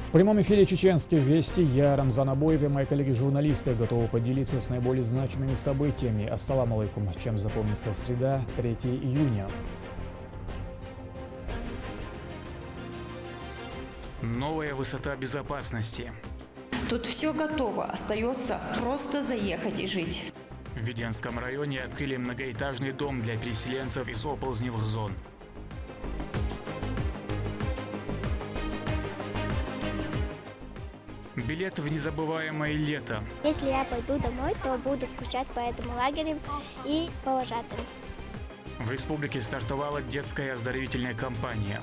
В прямом эфире «Чеченских вести» я, Рамзан Абоев, и мои коллеги-журналисты готовы поделиться с наиболее значимыми событиями. Ассаламу алейкум. Чем запомнится среда, 3 июня. Новая высота безопасности. Тут все готово, остается просто заехать и жить. В Веденском районе открыли многоэтажный дом для переселенцев из оползневых зон. Билет в незабываемое лето. Если я пойду домой, то буду скучать по этому лагерю и по вожатым. В республике стартовала детская оздоровительная кампания.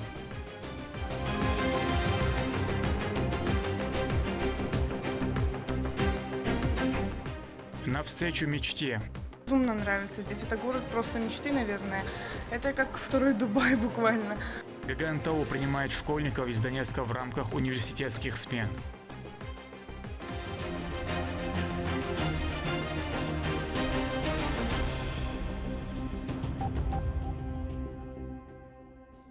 Навстречу мечте. Безумно нравится здесь. Это город просто мечты, наверное. Это как второй Дубай буквально. ГГНТУ принимает школьников из Донецка в рамках университетских смен.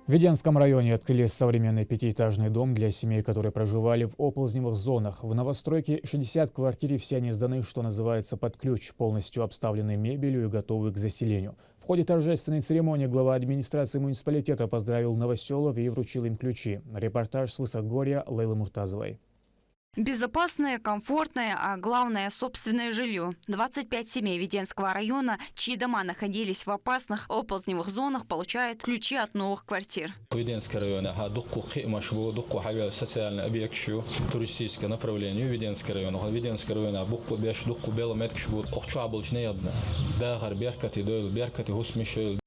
В Веденском районе открыли современный пятиэтажный дом для семей, которые проживали в оползневых зонах. В новостройке 60 квартир, все они сданы, что называется, под ключ, полностью обставлены мебелью и готовы к заселению. В ходе торжественной церемонии глава администрации муниципалитета поздравил новоселов и вручил им ключи. Репортаж с Высокогорья Лейлы Муртазовой. Безопасное, комфортное, а главное – собственное жилье. 25 семей Веденского района, чьи дома находились в опасных оползневых зонах, получают ключи от новых квартир. Веденский район социальный объект, туристическое направление. Веденский район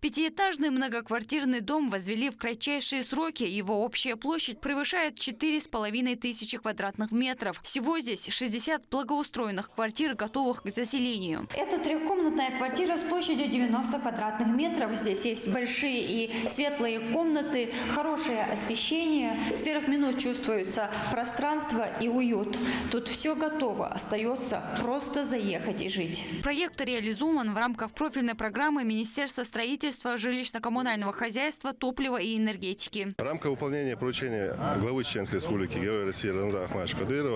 Пятиэтажный многоквартирный дом возвели в кратчайшие сроки. Его общая площадь превышает 4500 квадратных метров. Всего здесь 60 благоустроенных квартир, готовых к заселению. Это трехкомнатная квартира с площадью 90 квадратных метров. Здесь есть большие и светлые комнаты, хорошее освещение. С первых минут чувствуется пространство и уют. Тут все готово, остается просто заехать и жить. Проект реализован в рамках профильной программы Министерства строительства, жилищно-коммунального хозяйства, топлива и энергетики. В рамках выполнения поручения главы Чеченской республики Героя России Рамзана Ахматовича Кадырова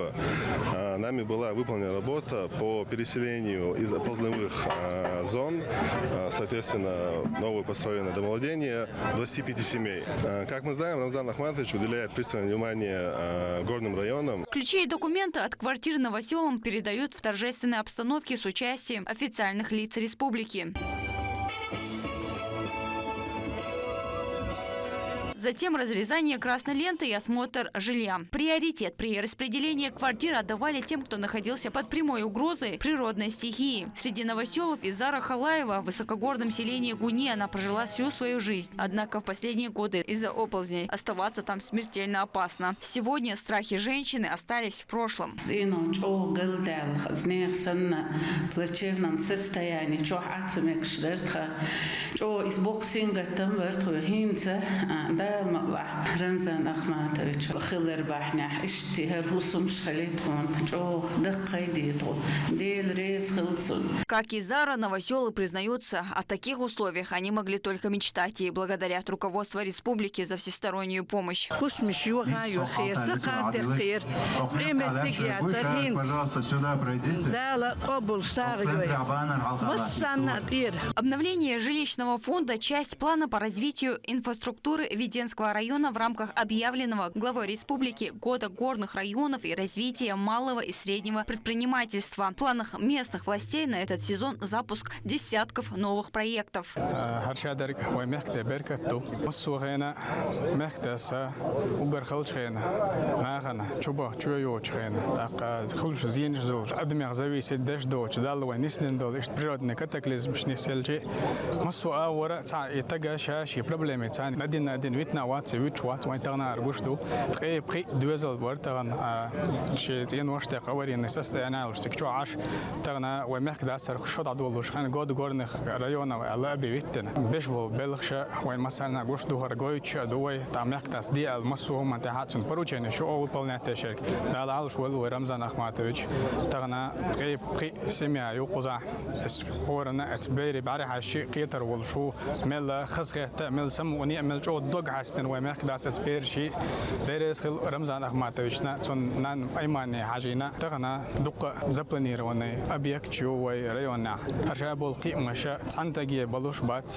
нами была выполнена работа по переселению из оползневых зон, соответственно, новое построенное домовладение 25 семей. Как мы знаем, Рамзан Ахматович уделяет пристальное внимание горным районам. Ключи и документы от квартир новоселам передают в торжественной обстановке с участием официальных лиц республики. Затем разрезание красной ленты и осмотр жилья. Приоритет при распределении квартир отдавали тем, кто находился под прямой угрозой природной стихии. Среди новоселов Изара Халаева в высокогорном селении Гуни она прожила всю свою жизнь. Однако в последние годы из-за оползней оставаться там смертельно опасно. Сегодня страхи женщины остались в прошлом. Рамзан Ахматович хилер бахня иштихер хусум шхалитхон чо дакайдиту дел рез хилцун. Как и Зара, новоселы признаются, о таких условиях они могли только мечтать и благодарят руководству республики за всестороннюю помощь. Пожалуйста, сюда пройдите. Обновление жилищного фонда – часть плана по развитию инфраструктуры Веденского района в рамках объявленного главой республики Года горных районов и развития малого и среднего предпринимательства. В планах местных властей на этот сезон запуск десятков новых проектов. Рамзан Ахматович тагна семья юқуза спорна отбери барح الشيء قيتر والشو مل خزقة مل سم ونعمل جو ضجع داستن ومحك داست بيرشي درس خل رمضان أحماتويشنا تون نان أيماني حاجينا تغنا دق زبلنير وني أبيك تشو ويريونا أرشاب القيم مشا تانتاجي بلوش بات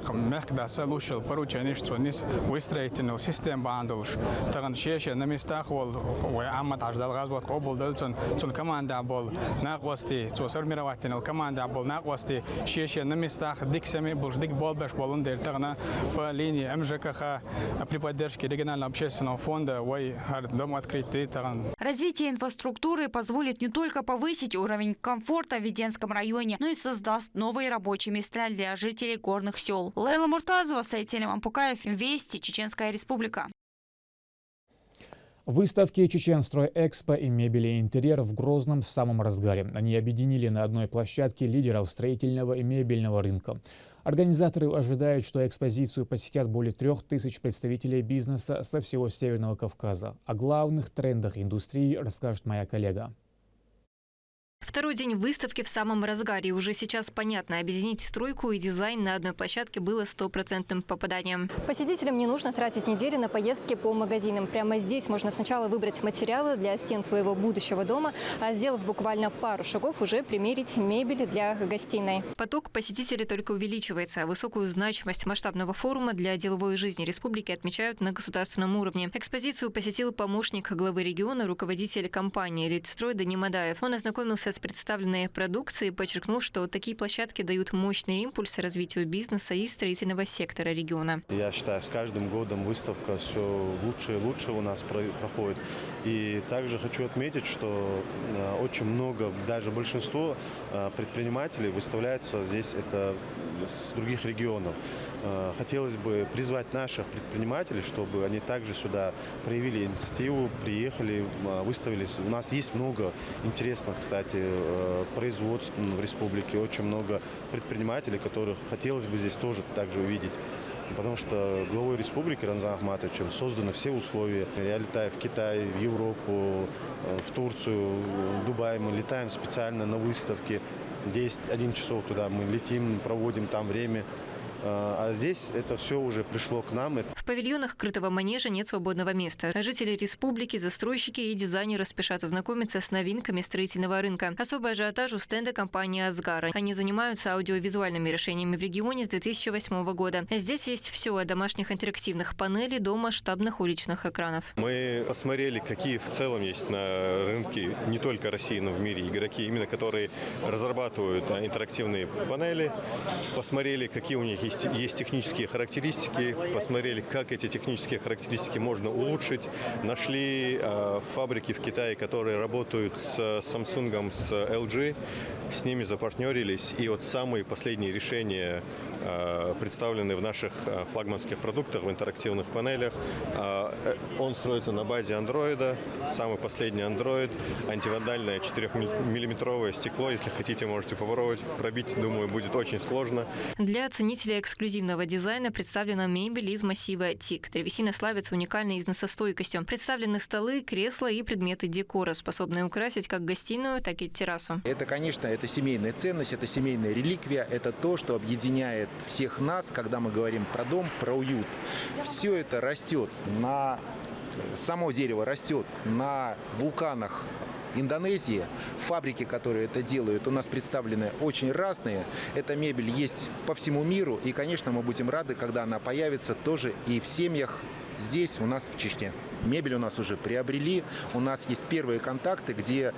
محك داست لوشل بروتشانيش تونيس ويستريتنو سيستم باندلش تغن شيشة نمستاخول وعمت عجدال غازبات قبول دلتون تون كمان دابول ناقوستي تو سرميرواتين الكمان دابول ناقوستي شيشة نمستاخ ديك سمي بولش ديك بول باش болон дертагна по линии МЖКХ при поддержке регионального общественного фонда дом открытый. Развитие инфраструктуры позволит не только повысить уровень комфорта в Веденском районе, но и создаст новые рабочие места для жителей горных сел. Лейла Муртазова, Сайтелем Ампукаев, Вести, Чеченская Республика. Выставки «Чеченстрой Экспо» и «Мебель и интерьер» в Грозном в самом разгаре. Они объединили на одной площадке лидеров строительного и мебельного рынка. Организаторы ожидают, что экспозицию посетят более 3000 представителей бизнеса со всего Северного Кавказа. О главных трендах индустрии расскажет моя коллега. Второй день выставки в самом разгаре. Уже сейчас понятно, объединить стройку и дизайн на одной площадке было 100% попаданием. Посетителям не нужно тратить недели на поездки по магазинам. Прямо здесь можно сначала выбрать материалы для стен своего будущего дома, а сделав буквально пару шагов, уже примерить мебель для гостиной. Поток посетителей только увеличивается. Высокую значимость масштабного форума для деловой жизни республики отмечают на государственном уровне. Экспозицию посетил помощник главы региона, руководитель компании «Элитстрой» Дани Мадаев. Он ознакомился с представленной продукцией, подчеркнул, что такие площадки дают мощный импульс развитию бизнеса и строительного сектора региона. Я считаю, с каждым годом выставка все лучше и лучше у нас проходит. И также хочу отметить, что очень много, даже большинство предпринимателей выставляются здесь это с других регионов. Хотелось бы призвать наших предпринимателей, чтобы они также сюда проявили инициативу, приехали, выставились. У нас есть много интересных, кстати, производств в республике, очень много предпринимателей, которых хотелось бы здесь тоже также увидеть. Потому что главой республики Рамзаном Ахматовичем созданы все условия. Я летаю в Китай, в Европу, в Турцию, в Дубай. Мы летаем специально на выставки. 10-11 часов туда мы летим, проводим там время. А здесь это все уже пришло к нам. В павильонах крытого манежа нет свободного места. Жители республики, застройщики и дизайнеры спешат ознакомиться с новинками строительного рынка. Особый ажиотаж у стенда компании «Асгара». Они занимаются аудиовизуальными решениями в регионе с 2008 года. Здесь есть все от домашних интерактивных панелей до масштабных уличных экранов. Мы посмотрели, какие в целом есть на рынке не только России, но в мире игроки, именно которые разрабатывают интерактивные панели. Посмотрели, какие у них есть технические характеристики, посмотрели, как эти технические характеристики можно улучшить. Нашли фабрики в Китае, которые работают с Samsung, с LG, с ними запартнерились. И вот самые последние решения представлены в наших флагманских продуктах, в интерактивных панелях. Он строится на базе андроида, самый последний андроид, антивандальное 4-миллиметровое стекло. Если хотите, можете попробовать. Пробить, думаю, будет очень сложно. Для ценителей эксклюзивного дизайна представлена мебель из массива ТИК. Древесина славится уникальной износостойкостью. Представлены столы, кресла и предметы декора, способные украсить как гостиную, так и террасу. Это, конечно, это семейная ценность, это семейная реликвия, это то, что объединяет всех нас, когда мы говорим про дом, про уют. Все это растет само дерево растет на вулканах Индонезии. Фабрики, которые это делают, у нас представлены очень разные. Эта мебель есть по всему миру. И, конечно, мы будем рады, когда она появится тоже и в семьях здесь, у нас в Чечне. Мебель у нас уже приобрели. У нас есть первые контакты, где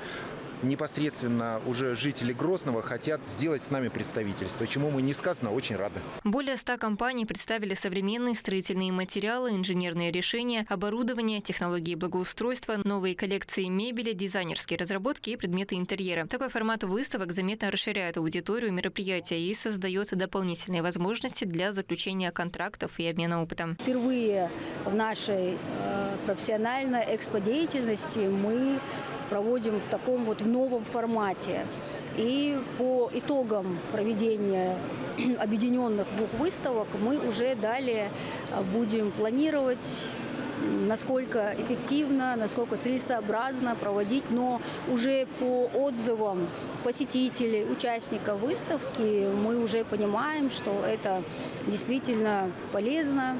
непосредственно уже жители Грозного хотят сделать с нами представительство, чему мы несказанно очень рады. Более 100 компаний представили современные строительные материалы, инженерные решения, оборудование, технологии благоустройства, новые коллекции мебели, дизайнерские разработки и предметы интерьера. Такой формат выставок заметно расширяет аудиторию мероприятия и создает дополнительные возможности для заключения контрактов и обмена опытом. Впервые в нашей профессиональной экспо-деятельности мы проводим в таком вот в новом формате. И по итогам проведения объединенных двух выставок мы уже далее будем планировать, насколько эффективно, насколько целесообразно проводить, но уже по отзывам посетителей, участников выставки мы уже понимаем, что это действительно полезно,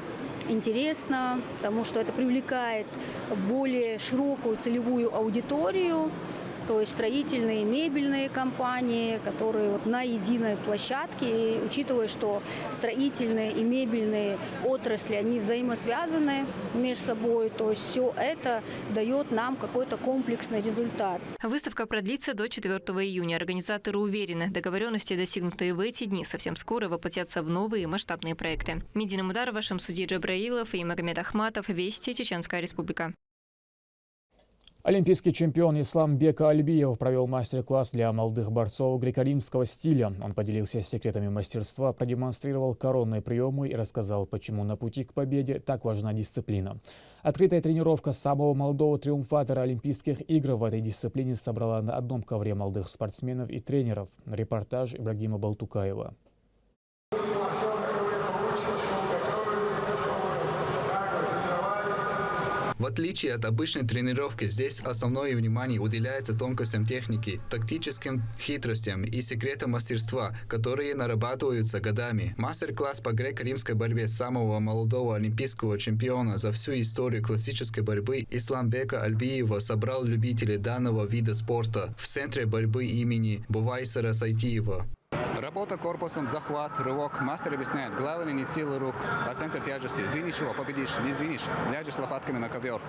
интересно, потому что это привлекает более широкую целевую аудиторию, то есть строительные, мебельные компании, которые вот на единой площадке, и учитывая, что строительные и мебельные отрасли, они взаимосвязаны между собой, то есть все это дает нам какой-то комплексный результат. Выставка продлится до 4 июня. Организаторы уверены, договоренности, достигнутые в эти дни, совсем скоро воплотятся в новые масштабные проекты. Медина Мударова, Шамсудин Джабраилов и Магомед Ахматов. Вести, Чеченская Республика. Олимпийский чемпион Исламбек Альбиев провел мастер-класс для молодых борцов греко-римского стиля. Он поделился секретами мастерства, продемонстрировал коронные приемы и рассказал, почему на пути к победе так важна дисциплина. Открытая тренировка самого молодого триумфатора Олимпийских игр в этой дисциплине собрала на одном ковре молодых спортсменов и тренеров. Репортаж Ибрагима Балтукаева. В отличие от обычной тренировки, здесь основное внимание уделяется тонкостям техники, тактическим хитростям и секретам мастерства, которые нарабатываются годами. Мастер-класс по греко-римской борьбе самого молодого олимпийского чемпиона за всю историю классической борьбы Исламбека Альбиева собрал любителей данного вида спорта в центре борьбы имени Бувайсара Сайтиева. Работа корпусом, захват, рывок. Мастер объясняет, главное не сила рук, а центр тяжести. Сдвинешь его, победишь. Не сдвинешь, ляжешь лопатками на ковер.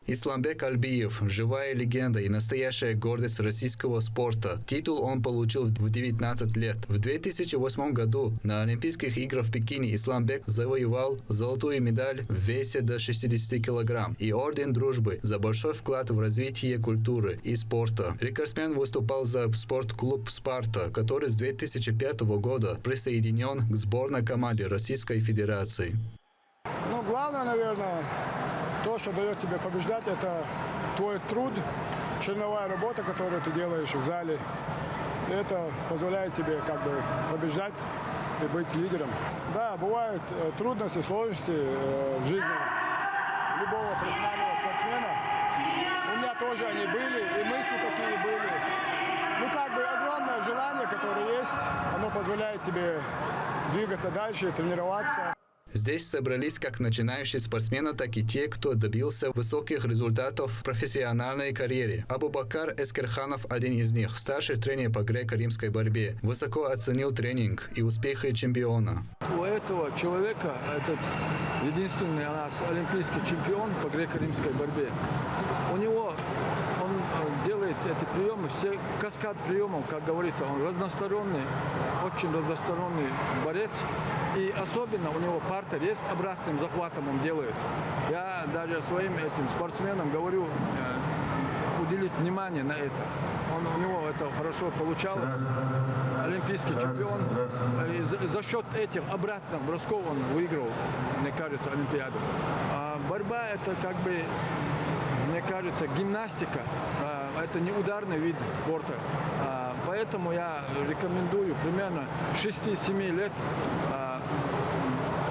Исламбек Альбиев – живая легенда и настоящая гордость российского спорта. Титул он получил в 19 лет. В 2008 году на Олимпийских играх в Пекине Исламбек завоевал золотую медаль в весе до 60 килограмм и орден дружбы за большой вклад в развитие культуры и спорта. Рекордсмен выступал за спортклуб «Спарта», который с 2005 года присоединен к сборной команде Российской Федерации. Ну, главное, наверное, то, что дает тебе побеждать, это твой труд, черновая работа, которую ты делаешь в зале. Это позволяет тебе как бы побеждать и быть лидером. Да, бывают трудности, сложности в жизни любого профессионального спортсмена. У меня тоже они были, и мысли такие были. Ну, как бы огромное желание, которое есть, оно позволяет тебе двигаться дальше, тренироваться. Здесь собрались как начинающие спортсмены, так и те, кто добился высоких результатов в профессиональной карьере. Абубакар Эскерханов – один из них, старший тренер по греко-римской борьбе. Высоко оценил тренинг и успехи чемпиона. У этого человека, этот единственный у нас олимпийский чемпион по греко-римской борьбе, у него он делает эти приемы, все каскад приемов, как говорится, он разносторонний, очень разносторонний борец. И особенно у него партер есть, обратным захватом он делает. Я даже своим этим спортсменам говорю уделить внимание на это. У него это хорошо получалось. Олимпийский чемпион. И за счет этих обратных бросков он выиграл, мне кажется, Олимпиаду. А борьба это как бы, мне кажется, гимнастика. Это не ударный вид спорта. Поэтому я рекомендую примерно 6-7 лет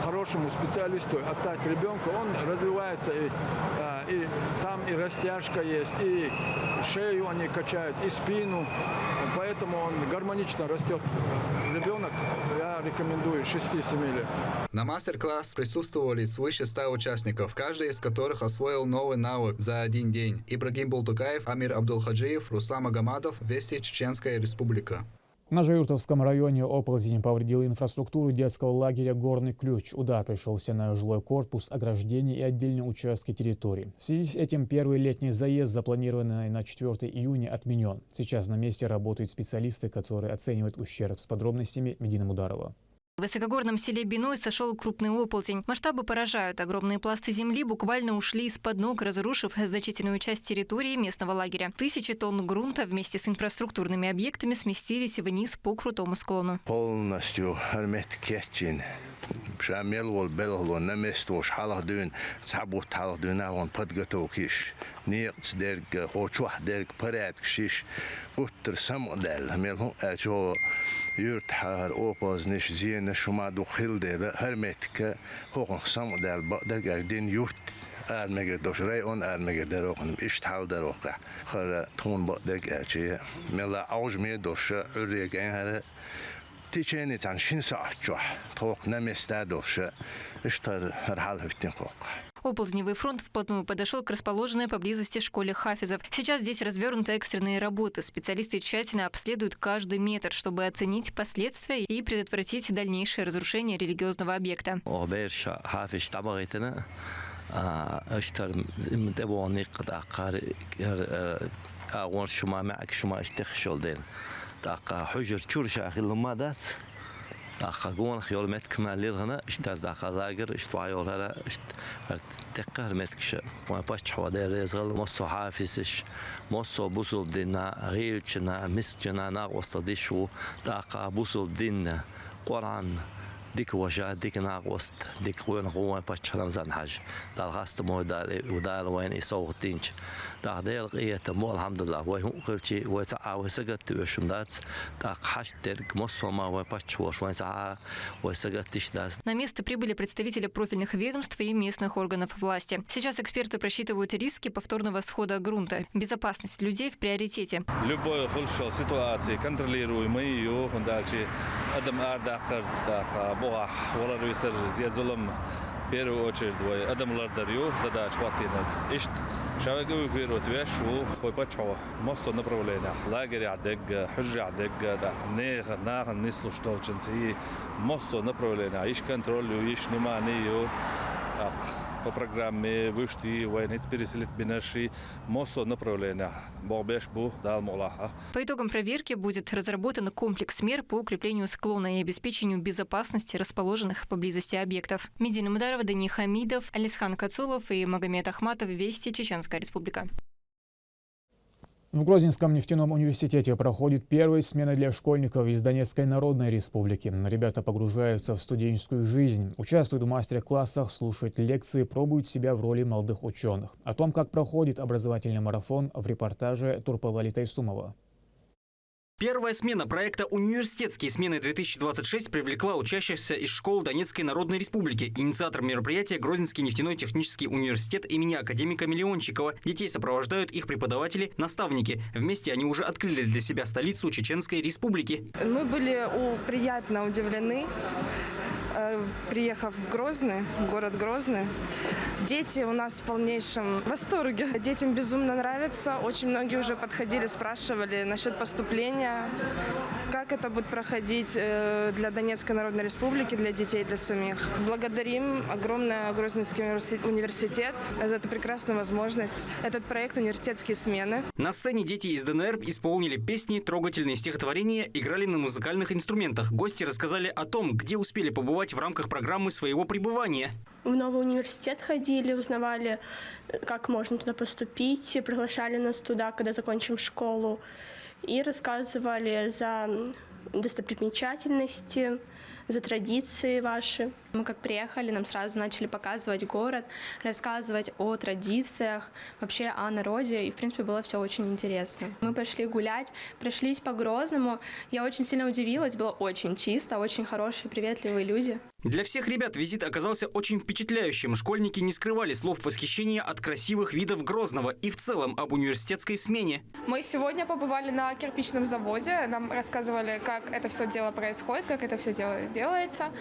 хорошему специалисту отдать ребенка. Он развивается, и там и растяжка есть, и шею они качают, и спину. Поэтому он гармонично растет. Ребенок, я рекомендую 6-7 лет. На мастер-класс присутствовали свыше 100 участников, каждый из которых освоил новый навык за один день. Ибрагим Балтукаев, Амир Абдулхаджиев, Руслан Магомадов, Вести, Чеченская Республика. На Жаюртовском районе оползень повредил инфраструктуру детского лагеря «Горный ключ». Удар пришелся на жилой корпус, ограждение и отдельные участки территории. В связи с этим первый летний заезд, запланированный на 4 июня, отменен. Сейчас на месте работают специалисты, которые оценивают ущерб. С подробностями Медина Мударова. В высокогорном селе Биной сошел крупный оползень. Масштабы поражают. Огромные пласты земли буквально ушли из-под ног, разрушив значительную часть территории местного лагеря. Тысячи тонн грунта вместе с инфраструктурными объектами сместились вниз по крутому склону. Полностью шамел бело на место шалахдун сабут халахдун подготовкиш нет дерг хочух дерг порядок шиш уттер самодел мел ачо юрт хар опозниш зиен шума дохил де hermetika хох самодел дерг дин юрт армегер дошрай он армегер дерохн иштал дерохка хар тон бо дерг аче мела аужме дош уреген хар تيجيني عن شين ساعة جوح توق نمستادوش اشتر هرحال هفتين قوق. Оползневый фронт вплотную подошел к расположенной поблизости школе хафизов. Сейчас здесь развернуты экстренные работы. Специалисты тщательно обследуют каждый метр, чтобы оценить последствия и предотвратить дальнейшее разрушение религиозного объекта. أخذون خيول متك ما ليرهنا اشترد أخذاجر اشتوعيول هلا تقهر متكش ما باشش حوادي رزقل مصو حافزش مصو بوسو بدينا غيرنا مسجنا ناقوس تديشو داقة بوسو بدينا قرآن ديك وجه ديك ناقوست ديك وين هو باشش رمزان حاج دال غاست مو دال وين يسوق تينش دال قية مو الحمد لله وهو قلتي وتعا وسجت وشمدات داق حشترك مصو ما وباشش وين تعا وسجت تشداس. На место прибыли представители профильных ведомств и местных органов власти. Сейчас эксперты просчитывают риски повторного схода грунта. Безопасность людей в приоритете. Любой худшей ситуации контролируемый ее, дальше адам ардакар стака бога валарвисер зязулам в первую очередь двое адам лардарю задач хватина. Ишт шавагу вирут вешу пойпачо моссо направления. Лагерь адег, хужа адег, да нех нах неслу штолченцы моссо направления. Иш контролю, иш внимание по программе вышли военные переселить бинаши моссо направления. Богбеш бу дал молаха. По итогам проверки будет разработан комплекс мер по укреплению склона и обеспечению безопасности расположенных поблизости объектов. Медина Мударова, Дани Хамидов, Алисхан Кацулов и Магомед Ахматов. Вести, Чеченская Республика. В Грозненском нефтяном университете проходит первая смена для школьников из Донецкой Народной Республики. Ребята погружаются в студенческую жизнь, участвуют в мастер-классах, слушают лекции, пробуют себя в роли молодых ученых. О том, как проходит образовательный марафон, в репортаже Турпалали Тайсумова. Первая смена проекта «Университетские смены-2026» привлекла учащихся из школ Донецкой Народной Республики. Инициатор мероприятия – Грозненский нефтяной технический университет имени академика Миллиончикова. Детей сопровождают их преподаватели, наставники. Вместе они уже открыли для себя столицу Чеченской Республики. Мы были приятно удивлены, приехав в Грозный, город Грозный. Дети у нас в полнейшем восторге. Детям безумно нравится. Очень многие уже подходили, спрашивали насчет поступления, как это будет проходить для Донецкой Народной Республики, для детей, для самих. Благодарим огромное Грозненский университет за эту прекрасную возможность. Этот проект «Университетские смены». На сцене дети из ДНР исполнили песни, трогательные стихотворения, играли на музыкальных инструментах. Гости рассказали о том, где успели побывать в рамках программы своего пребывания. В новый университет ходили, узнавали, как можно туда поступить, приглашали нас туда, когда закончим школу, и рассказывали за достопримечательности, за традиции ваши. Мы как приехали, нам сразу начали показывать город, рассказывать о традициях, вообще о народе, и в принципе было все очень интересно. Мы пошли гулять, прошлись по Грозному. Я очень сильно удивилась, было очень чисто, очень хорошие, приветливые люди. Для всех ребят визит оказался очень впечатляющим. Школьники не скрывали слов восхищения от красивых видов Грозного и в целом об университетской смене. Мы сегодня побывали на кирпичном заводе, нам рассказывали, как это все дело происходит, как это все дело делается.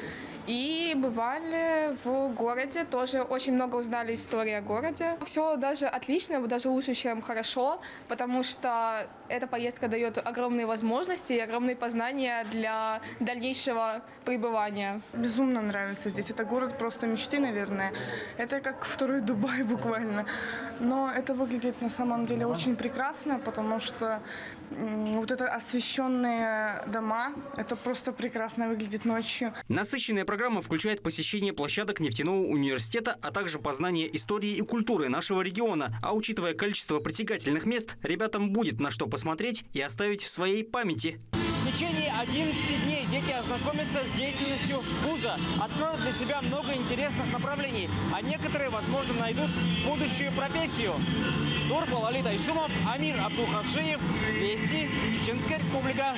И бывали в городе, тоже очень много узнали истории о городе. Все даже отлично, даже лучше, чем хорошо, потому что эта поездка дает огромные возможности и огромные познания для дальнейшего пребывания. Безумно нравится здесь. Это город просто мечты, наверное. Это как второй Дубай буквально. Но это выглядит на самом деле очень прекрасно, потому что вот это освещенные дома, это просто прекрасно выглядит ночью. Насыщенная программа включает посещение площадок нефтяного университета, а также познание истории и культуры нашего региона. А учитывая количество притягательных мест, ребятам будет на что посмотреть и оставить в своей памяти. В течение 11 дней дети ознакомятся с деятельностью вуза, откроют для себя много интересных направлений, а некоторые, возможно, найдут будущую профессию. Турпалали Тайсумов, Амир Абдулхавшиев, Вести, Чеченская Республика.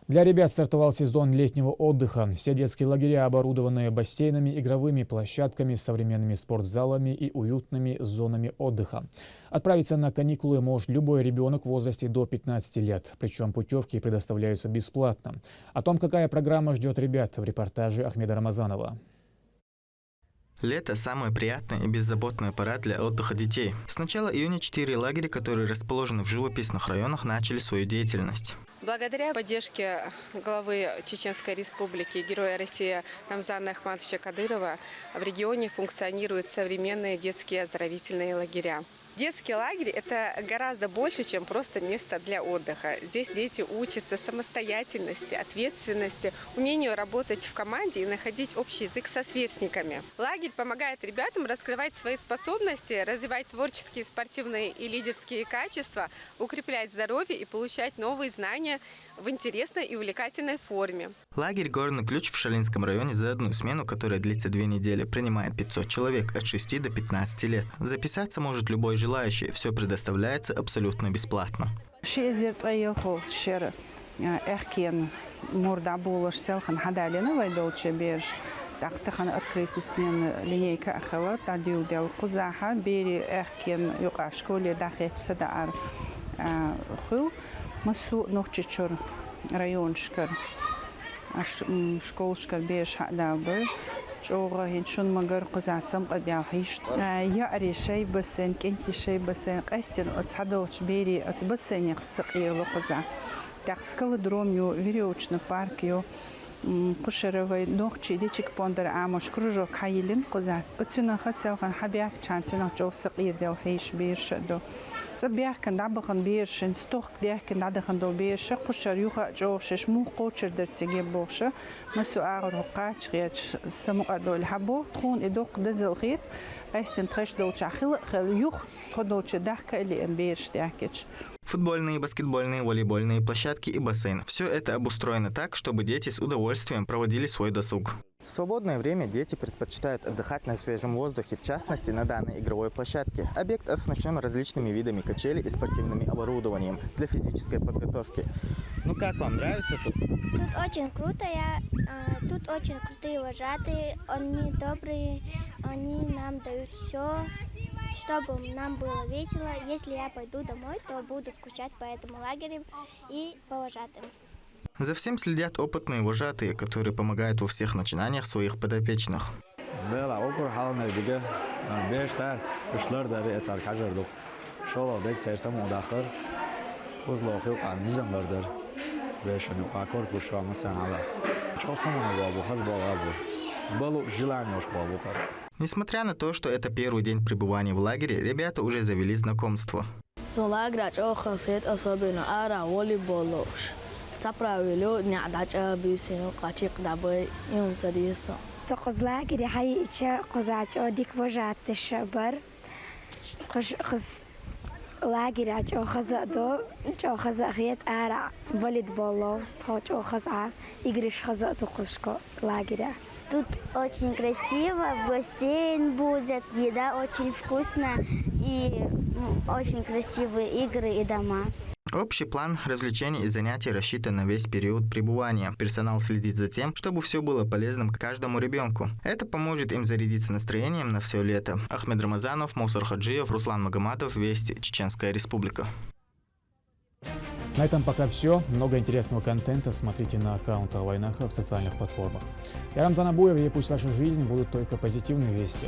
Для ребят стартовал сезон летнего отдыха. Все детские лагеря оборудованы бассейнами, игровыми площадками, современными спортзалами и уютными зонами отдыха. Отправиться на каникулы может любой ребенок в возрасте до 15 лет. Причем путевки предоставляются бесплатно. О том, какая программа ждет ребят, в репортаже Ахмеда Рамазанова. Лето – самая приятная и беззаботная пора для отдыха детей. С начала июня 4 лагеря, которые расположены в живописных районах, начали свою деятельность. Благодаря поддержке главы Чеченской Республики, героя России Рамзана Ахматовича Кадырова, в регионе функционируют современные детские оздоровительные лагеря. Детский лагерь – это гораздо больше, чем просто место для отдыха. Здесь дети учатся самостоятельности, ответственности, умению работать в команде и находить общий язык со сверстниками. Лагерь помогает ребятам раскрывать свои способности, развивать творческие, спортивные и лидерские качества, укреплять здоровье и получать новые знания в интересной и увлекательной форме. Лагерь «Горный ключ» в Шалинском районе за одну смену, которая длится 2 недели, принимает 500 человек от 6 до 15 лет. Записаться может любой желающий. Все предоставляется абсолютно бесплатно. مسو نوچچور رایون شکر شکل شکر بیش حداقل جوغا هنشون مگر قزاسم قد يعيش يا أريشي بسن كنتي شي بسن قستن أتصحدوش بيري أتبسن يخسق يلقزا تحسكال دروميو فيريوچنا باركيو قشروي نوخشي ديچك بوندر عامش كروجو كايلين قزات أتنا خسالخن حبيك چانتنا جو سقير ديو هيش بيرشدو تبيع كان دعبخن بيرشن ستوخ ديح كان دعبخن دو بيرش قشر يوخا جوشش مو قوشر درتسيجي بوشة مسو أغر قاتش غيرش سمو أدو الحبو تخون إدوق دزل غير قيستن تخش دو تشاخل خل يوخ خدو تشدحكا اللي امبيرش ديحكيش. Футбольные, баскетбольные, волейбольные площадки и бассейн. Все это обустроено так, чтобы дети с удовольствием проводили свой досуг. В свободное время дети предпочитают отдыхать на свежем воздухе, в частности на данной игровой площадке. Объект оснащен различными видами качелей и спортивным оборудованием для физической подготовки. Ну как вам, нравится тут? Тут очень круто, тут очень крутые вожатые, они добрые, они нам дают все, чтобы нам было весело. Если я пойду домой, то буду скучать по этому лагерю и по вожатым. За всем следят опытные вожатые, которые помогают во всех начинаниях своих подопечных. Несмотря на то, что это первый день пребывания в лагере, ребята уже завели знакомство. تقص لاجري حي إشاء قزاج أوديك وجعت الشبر خز لاجري عج خزادو جو خزاخيت أرع ولد بالله استخاج خزعة يجريش خزادو قشكو لاجري. Тут очень красиво, бассейн будет, еда очень вкусная и очень красивые игры и дома. Общий план развлечений и занятий рассчитан на весь период пребывания. Персонал следит за тем, чтобы все было полезным каждому ребенку. Это поможет им зарядиться настроением на все лето. Ахмед Рамазанов, Мусар Хаджиев, Руслан Магоматов, Вести, Чеченская Республика. На этом пока все. Много интересного контента смотрите на аккаунте Алвайнаха в социальных платформах. Я Рамзан Абуев, и пусть в вашей жизни будут только позитивные вести.